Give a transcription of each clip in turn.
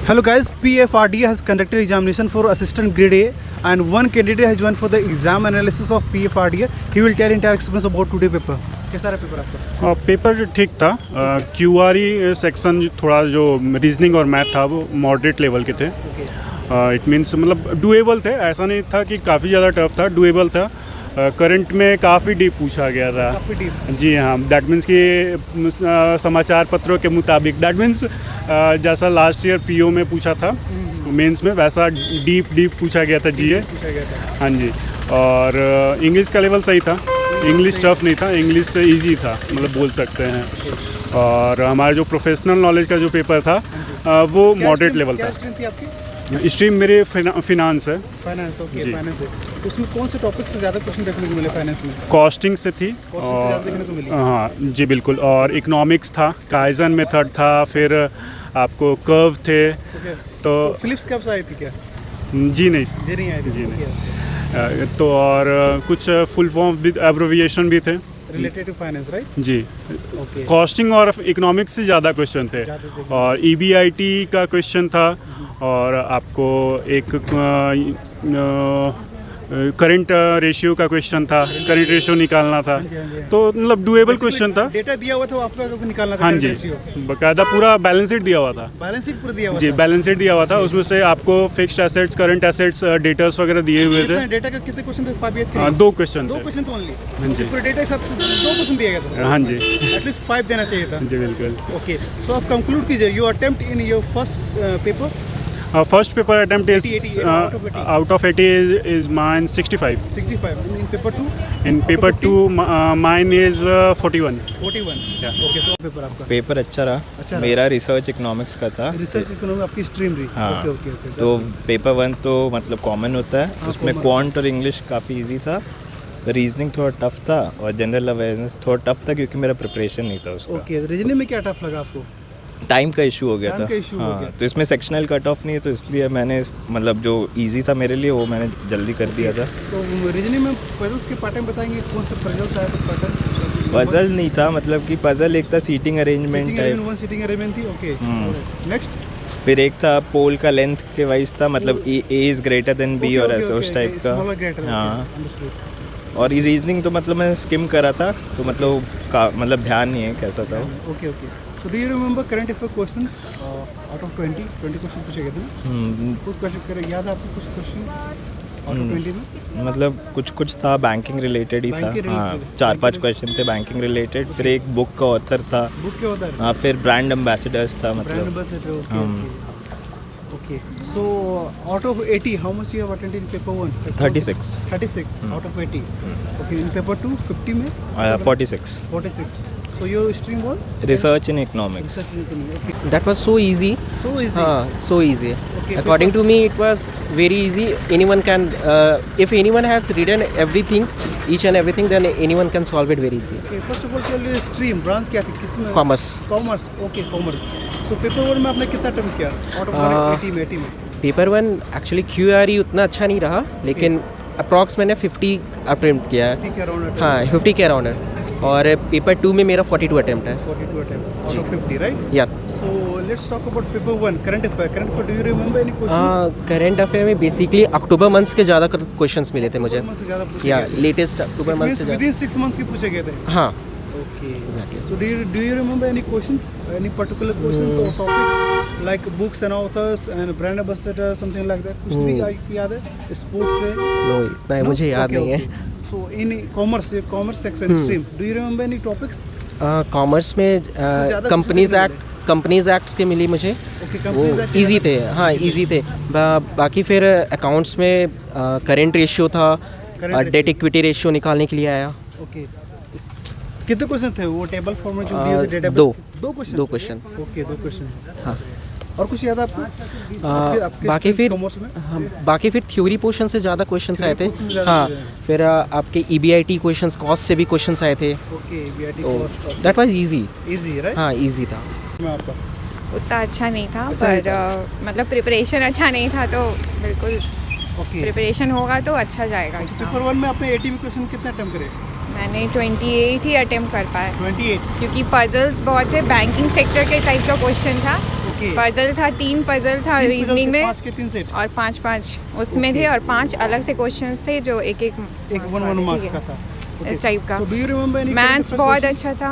Hello guys, PFRDA has conducted examination for assistant grade A and one candidate has joined for the exam analysis of PFRDA. He will tell entire experience about today paper. कैसा रहा paper आपका? Paper ठीक था। क्यूआरई section थोड़ा जो reasoning और math था वो मॉडरेट लेवल के थे। इट मीन्स मतलब डुएबल थे, ऐसा नहीं था कि काफ़ी ज़्यादा टफ था, डुएबल था। करंट में काफ़ी डीप पूछा गया था। काफ़ी डीप? जी हाँ, दैट मीन्स कि समाचार पत्रों के मुताबिक, दैट मीन्स जैसा लास्ट ईयर पीओ में पूछा था मेंस में, वैसा डीप पूछा गया था जीए। हाँ जी। और इंग्लिश का लेवल सही था, इंग्लिश टफ नहीं था, इंग्लिश से इजी था, मतलब बोल सकते हैं। और हमारा जो प्रोफेशनल नॉलेज का जो पेपर था वो मॉडरेट लेवल था। स्ट्रीम मेरे फिनांस है। फाइनेंस, ओके, फाइनेंस है। तो उसमें कौन से टॉपिक से ज़्यादा क्वेश्चन देखने को मिले फाइनेंस में? कॉस्टिंग से थी। कॉस्टिंग से ज़्यादा देखने को मिली? हाँ जी बिल्कुल। और इकोनॉमिक्स था, काइजन मेथड था, फिर आपको कर्व थे। तो फिलिप्स कब्स आई थी क्या? जी नहीं आई थी। जी नहीं। तो और कुछ फुल फॉर्म भी, एब्रिविएशन भी थे रिलेटेड टू फाइनेंस, राइट? जी। ओके। कॉस्टिंग और इकोनॉमिक्स से ज़्यादा क्वेश्चन थे। और ईबीआईटी का क्वेश्चन था, और आपको एक करंट रेशियो का क्वेश्चन था, करंट रेशियो निकालना था। तो मतलब डुएबल क्वेश्चन था। डेटा दिया हुआ था आपको निकालना था? हाँ जी, बाकायदा पूरा बैलेंस शीट दिया हुआ था। बैलेंस शीट पूरा दिया हुआ जी, था? बैलेंस शीट दिया हुआ था। उसमें से आपको fixed assets, current assets, debtors वगैरह दिए हुए थे। डेटा का कितने क्वेश्चन थे? 5 या 3? हाँ, 2 क्वेश्चन थे। 2 क्वेश्चन तो ओनली? हाँ जी। पूरे डेटा के साथ 2 क्वेश्चन दिया गया था? हाँ जी। एटलीस्ट 5 देना चाहिए था। जी बिल्कुल। ओके, सो आप कंक्लूड कीजिए your attempt in your first paper. First paper attempt is 80, out of 80 is mine 65. 65. In paper 2? In paper 2 mine is 41. 41. Yeah. Okay, so paper आपका? पेपर अच्छा रहा। मेरा रिसर्च इकोनॉमिक्स का था। रिसर्च इकोनॉमिक्स आपकी stream रही? हाँ। ओके। तो पेपर 1 तो मतलब कॉमन होता है, उसमें क्वांट और इंग्लिश काफ़ी इजी था। रीजनिंग थोड़ा टफ था और जनरल अवेयरनेस थोड़ा टफ था क्योंकि मेरा प्रिपरेशन नहीं था उसका। ओके, रीजनिंग में क्या टफ लगा आपको? टाइम का इशू हो गया था। हाँ, तो इसमें सेक्शनल कट ऑफ नहीं है, तो इसलिए मैंने मतलब जो इजी था मेरे लिए वो मैंने जल्दी कर दिया था। तो रीजनिंग में पजल्स के पैटर्न बताएंगे, कौन से पजल्स आए थे? पैटर्न पजल नहीं था, मतलब कि पजल एक था seating arrangement type. One seating arrangement थी। Okay, next. फिर एक था पोल का लेंथ के वाइज था, मतलब ए इज ग्रेटर देन बी और ऐसा उस टाइप का। हाँ। और ये रीजनिंग तो मतलब मैं स्किम करा था, तो मतलब ध्यान नहीं है कैसा था। Okay. So do you remember current affair questions out of 20 question पूछे गए थे ना? कुछ क्वेश्चन याद है आपको? कुछ क्वेश्चंस out of 20 में? मतलब कुछ था बैंकिंग रिलेटेड ही था। हाँ, 4-5 क्वेश्चन थे बैंकिंग रिलेटेड। फिर एक बुक का ऑथर था। बुक के ऑथर? हाँ, फिर ब्रांड एम्बेसडर्स था, मतलब brand ambassador. Okay, so out of 80 how much you have attended in paper 1? 36 out of 80. Okay, in paper 2 50 में? 46. So your stream was? Research in economics. Okay. That was so easy. So easy? So easy. Okay, According to me, it was very easy. Anyone can, if anyone has written everything, each and everything, then anyone can solve it very easy. Okay, first of all, tell your stream, branch क्या थी? किसमें? Commerce. Okay, commerce. So paper 1 में आपने कितना attempt किया? Out of 80 में? Paper 1 actually QRE उतना अच्छा नहीं रहा, लेकिन अप्रॉक्स मैंने 50 अटेम्प्ट किया है। 50 के अराउंड? हाँ, 50 के अराउंड है। और पेपर 2 में मेरा 42 अटेम्प्ट है। 42 attempt out of 50, right? Yeah. So let's talk about paper 1, current affair. Do you remember any questions? Current affair में बेसिकली अक्टूबर मंथ्स के ज़्यादा क्वेश्चंस मिले थे मुझे। से ज़्यादा पूछे या गए थे? लेटेस्ट अक्टूबर मंथ से within 6 months के पूछे गए थे? हाँ। Okay. So do you remember any questions, any particular questions or topics like books and authors and brand ambassador, something like that? कुछ भी आपको याद है? स्पोर्ट्स से? नो, इतना मुझे याद नहीं है। So in commerce section stream, do you remember any topics? Commerce में कंपनीज एक्ट्स के मिली मुझे। वो इजी थे। हाँ, इजी थे। बाकी फिर अकाउंट्स में करंट रेशियो था, डेट इक्विटी रेशियो निकालने के लिए आया। ओके, कितने क्वेश्चन थे वो टेबल फॉर्म में जो दिए थे डेटाबेस? दो क्वेश्चन। Okay, 2 question. हाँ, और कुछ याद है आपको? बाकी फिर थ्योरी पोर्शन से ज़्यादा क्वेश्चंस आए थे। हाँ, फिर आपके EBIT क्वेश्चंस, कॉस्ट से भी क्वेश्चंस आए थे। ओके, EBIT तो cost. That was easy, right? हाँ, इजी था। आपका उतना अच्छा नहीं था, पर मतलब प्रिपरेशन अच्छा नहीं था, तो बिल्कुल प्रिपरेशन होगा तो अच्छा जाएगा। पेपर 1 में आपने 80 क्वेश्चन कितने अटेम्प्ट करे? मैंने 28 ही अटेम्प्ट कर पाया। 28? क्योंकि पजल्स बहुत थे, बैंकिंग सेक्टर के टाइप का क्वेश्चन था, Okay. पजल था, 3 पजल था रीजनिंग में 5 के 3 सेट और 5 उसमें Okay. थे और 5 अलग से क्वेश्चंस थे जो एक एक 1 मार्क्स का था इस टाइप का। So do you remember any maths बहुत अच्छा था।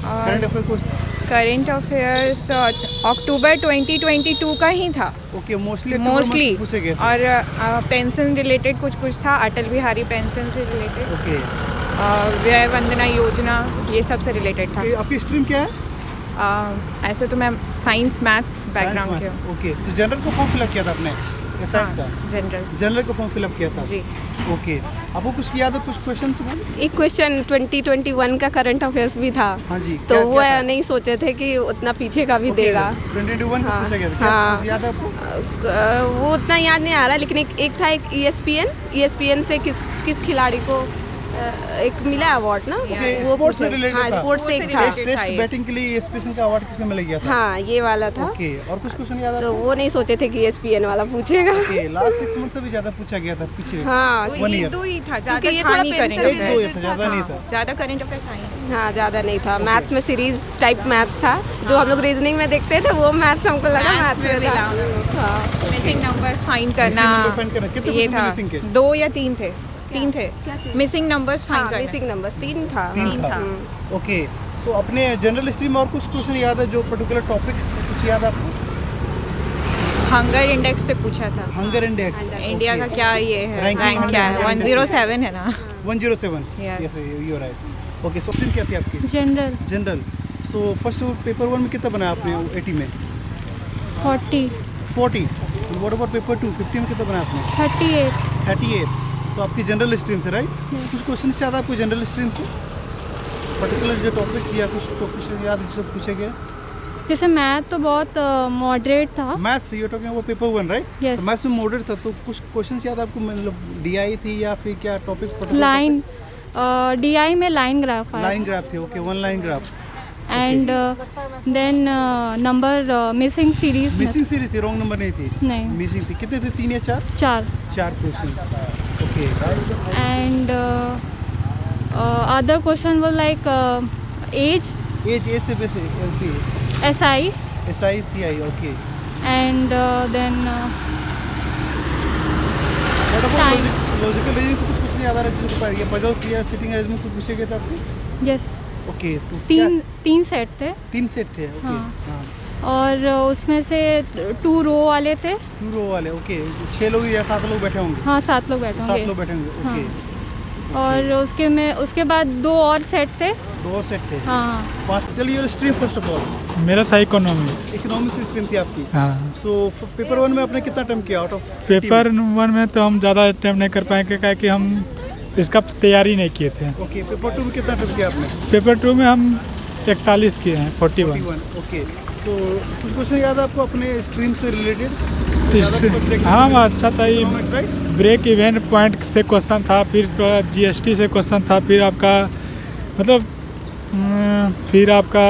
Current affair question current affairs October 2022 का ही था ओके मोस्टली पूछे गए और पेंशन रिलेटेड कुछ था, अटल बिहारी पेंशन से रिलेटेड, ओके व्यय वंदना योजना, ये सब से रिलेटेड था। आपकी स्ट्रीम क्या है ऐसे तो मैं साइंस मैथ्स बैकग्राउंड के हूँ। ओके तो जनरल का फॉर्म फिलअप किया था आपने या साइंस का जनरल का फॉर्म फिलअप किया था जी। ओके आपको कुछ याद है कुछ क्वेश्चन बोल एक क्वेश्चन 2021 का करंट अफेयर्स भी था। हाँ जी तो वो नहीं सोचे थे कि उतना पीछे का भी देगा। 2021 हाँ, पूछा गया था हाँ। कुछ याद है आपको वो उतना याद नहीं आ रहा, लेकिन एक था एक ESPN से किस खिलाड़ी को एक मिला अवार्ड ना, Okay, वो sports से पूछे। related हाँ था। स्पोर्ट्स से एक था। related टेस्ट था ये। बैटिंग के लिए ESPN का अवार्ड किसे मिल गया था हाँ ये वाला था। ओके और कुछ क्वेश्चन याद है तो आपको वो नहीं सोचे थे कि ESPN वाला पूछेगा। ओके लास्ट 6 मंथ से भी ज्यादा पूछा गया था पिछले हाँ 1 ईयर दो ही था, क्योंकि ये ज़्यादा था थोड़ा नहीं पेंसिल करंट एक दो अफेयर्स, था ज्यादा नहीं था ज़्यादा करंट अफेयर था ही। हाँ ज़्यादा नहीं था। मैथ्स में सीरीज टाइप मैथ्स था, जो हम लोग रीजनिंग में देखते थे वो मैथ्स हमको लगा Maths मैथ्स में में भी था। था। हाँ मिसिंग नंबर्स फाइंड करना, number find करना। कितने ये question थे था missing के? 2 या 3 थे, 3 थे क्या चीज़? मिसिंग नंबर्स फाइंड हाँ करना। मिसिंग नंबर्स 3 था। तीन हाँ। था ओके सो अपने जनरल स्ट्रीम और कुछ क्वेश्चन याद है जो पर्टिकुलर टॉपिक्स कुछ याद है आपको हंगर इंडेक्स से पूछा था, हंगर इंडेक्स इंडिया का क्या ये है, Ranking रैंक क्या है, Hunger Index। 107 है ना। 107 Yes. Yes you are right okay so stream क्या थी आपकी general general so first paper 1 में कितना बनाया आपने 80 में 40 40 व्हाट अबाउट पेपर 2 50 में कितना बनाया आपने 38 38 तो आपकी जनरल स्ट्रीम से राइट कुछ क्वेश्चन याद है आपको जनरल स्ट्रीम से पर्टिकुलर जो टॉपिक या कुछ टॉपिक याद है जिससे पूछे गए जैसे मैथ तो बहुत मॉडरेट था। Maths you talking about paper 1 right Yes. तो मैथ्स में मॉडरेट था तो कुछ क्वेश्चंस याद आपको मतलब डीआई थी या फिर क्या टॉपिक लाइन DI में लाइन ग्राफ आया लाइन ग्राफ थी okay 1 line graph and then number missing series missing series थी रॉन्ग नंबर नहीं थी नहीं मिसिंग थी कितने थे 3 या 4 4 4 question okay and other question वो लाइक एज एज से base okay SI SICI okay and then what Time. About logical reasoning से कुछ क्वेश्चन याद आ रहा है जो ये पजल्स या सिटिंग अरेंजमेंट कुछ पूछे गए थे आपको यस ओके तो तीन सेट थे 3 सेट थे ओके हाँ। हाँ और उसमें से 2 रो वाले थे। 2 रो वाले ओके 6 लोग या 7 लोग बैठे होंगे हाँ 7 लोग बैठे 7 होंगे लोग बैठे होंगे हाँ। ओके और उसके बाद 2 और सेट थे। 2 और सेट थे हाँ 5 चलिए your stream first of all मेरा था इकोनॉमिक्स। इकोनॉमिक्स स्ट्रीम थी आपकी हाँ सो पेपर 1 में आपने कितना अटेम्प्ट किया आउट ऑफ पेपर 1 में तो हम ज़्यादा अटैम्प्ट नहीं कर पाएंगे, क्या कि हम इसका तैयारी नहीं किए थे। ओके पेपर 2 में कितना अटेम्प्ट किया आपने पेपर 2 में हम 41 किए हैं 41। 41 ओके तो कुछ क्वेश्चन याद है आपको अपने स्ट्रीम से रिलेटेड हाँ अच्छा था ये economics right break event point से क्वेश्चन था, फिर थोड़ा GST से क्वेश्चन था, फिर आपका मतलब फिर आपका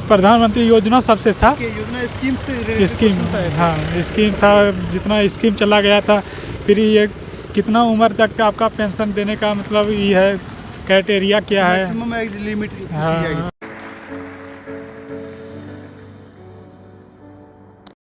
प्रधानमंत्री योजना सबसे था। योजना स्कीम से रिलेटेड स्कीम क्वेश्चंस आए थे। हाँ स्कीम था, जितना स्कीम चला गया था, फिर ये कितना उम्र तक आपका पेंशन देने का मतलब ये है क्राइटेरिया क्या है। मैक्सिमम एज लिमिट पूछी हाँ। जाएगी